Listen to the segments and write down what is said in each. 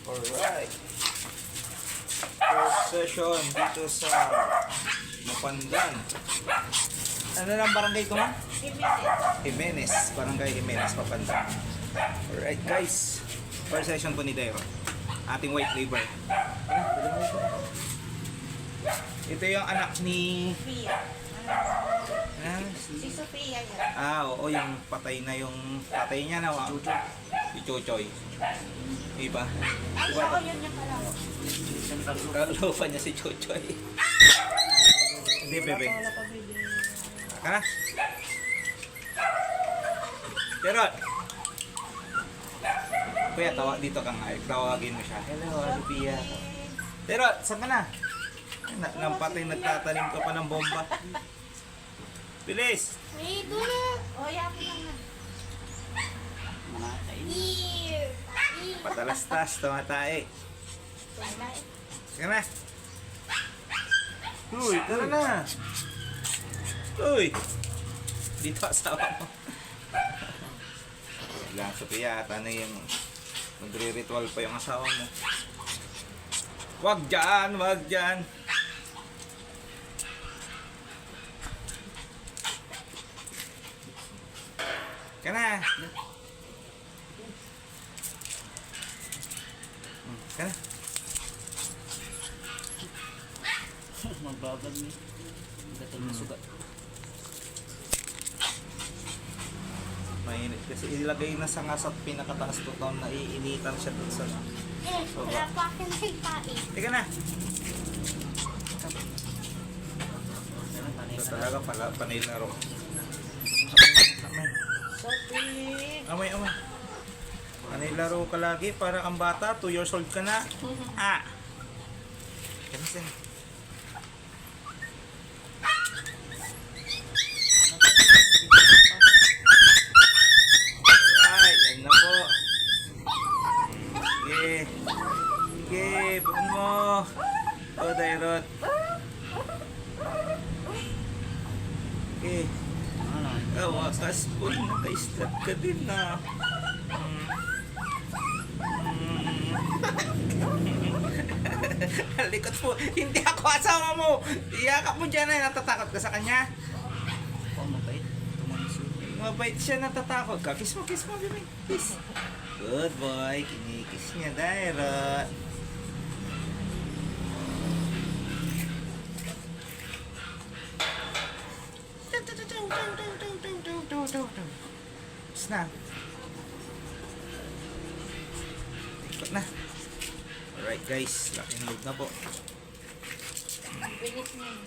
Alright. First session dito sa Mapandan. Ano lang barangay ko mo? Jimenez. Barangay Jimenez, Mapandan. Alright guys. First session po ni Dairo. Ating white labor. Ito yung anak ni... Sophia. Si Sophia yan. Oo, yung patay na yung tatay niya na. Si Chochoy. Diba? Ay, oo, yun yung kalaro. Kalaro pa niya si Chochoy. Hindi, bebe. Ha? Pero, kuya, dito ka nga. Tawagin mo siya. Hello, Sophia. Pero, saan ka na? Nampatay, nagtatanim ka pa ng bomba. Bilis! Ay, dulo. O, yapo naman. Patalastas, tumatay. Sige na. Uy, tara na. Uy. Dito asawa mo. Lang, Sophia, ata na yung magre-ritual pa yung asawa mo. Wag dyan, wag dyan. Ka na. Ka na. Magbabag ni. Gatol na sugat. Mainit kasi ilagay na sa nga sa pinakataas to taon na iinitan siya dun sa Wala pa akin na yung pain. Teka na. Ito talaga pala panay laro. Sophie. Amay. Panay laro ka lagi para kang bata, 2 years old ka na. Ah. Kamisin. Ay, yan na po. Sige, pun mo. O, Dairot. Okay. Wakas po, naka-step ka din na. Likot po, hindi ako asawa mo. Iyakap mo dyan ay natatakot ka sa kanya. Oh, mabait. Tumanis yun. Mabait siya, natatakot ka. Kiss mo, baby. Kiss. Good boy, kinikis niya, Dairot. Tapos na. Ikot na. Alright guys, laking load na po. Bilis na yun.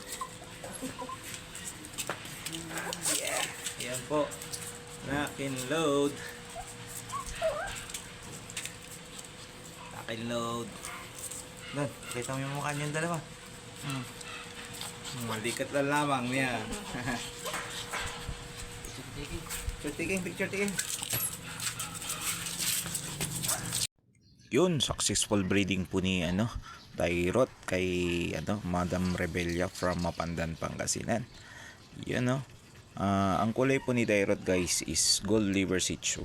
Yeah, yan po. Laking load. Laking load. Doon, kita mo yung mukha niyong dalawa. Malikat lang lamang niya. Picture taking. Yun, successful breeding po ni Dairot kay Madam Rebella from Mapandan, Pangasinan. Yun ang kulay po ni Dairot guys is gold liver shih tzu.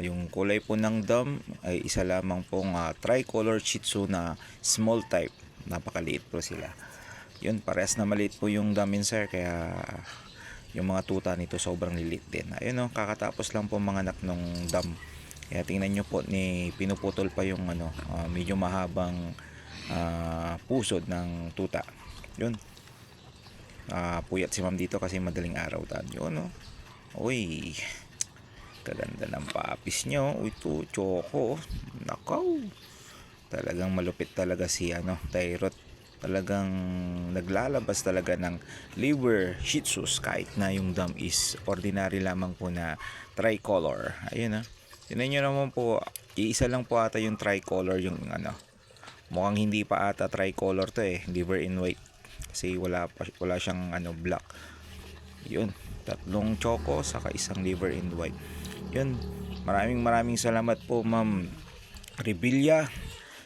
Yung kulay po ng dam ay isa lamang pong tricolor shih tzu na small type. Napakaliit po sila. Yun, parehas na maliit po yung dam sir, kaya yung mga tuta nito sobrang lilit din. Ayun kakatapos lang po mga anak nung dam. Kaya tingnan nyo po, pinuputol pa yung medyo mahabang pusod ng tuta. Yun. Puyat si ma'am dito kasi madaling araw tayo. Uy, kaganda ng papis nyo. Uy, to, choco. Nakaw. Talagang malupit talaga si Dairot. Talagang naglalabas talaga ng liver shih tzus kahit na yung dam is ordinary lamang po na tricolor. Ayun Tignan nyo naman po, iisa lang po ata yung tricolor, yung mukhang hindi pa ata tricolor to liver in white. Kasi wala siyang black. Yun, 3 choco saka isang liver in white. Yun, maraming salamat po Ma'am Rebella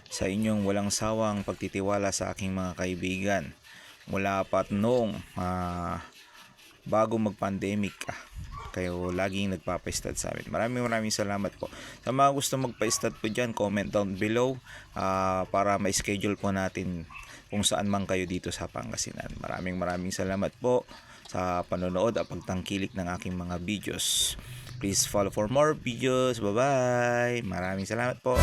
sa inyong walang sawang pagtitiwala sa aking mga kaibigan. Mula pa noong bago mag-pandemic kayo laging nagpapa-stud sa amin. Maraming salamat po. Sa mga gusto magpa-stud po dyan, comment down below para ma-schedule po natin kung saan man kayo dito sa Pangasinan. Maraming salamat po sa panonood at pagtangkilik ng aking mga videos. Please follow for more videos. Bye-bye. Maraming salamat po.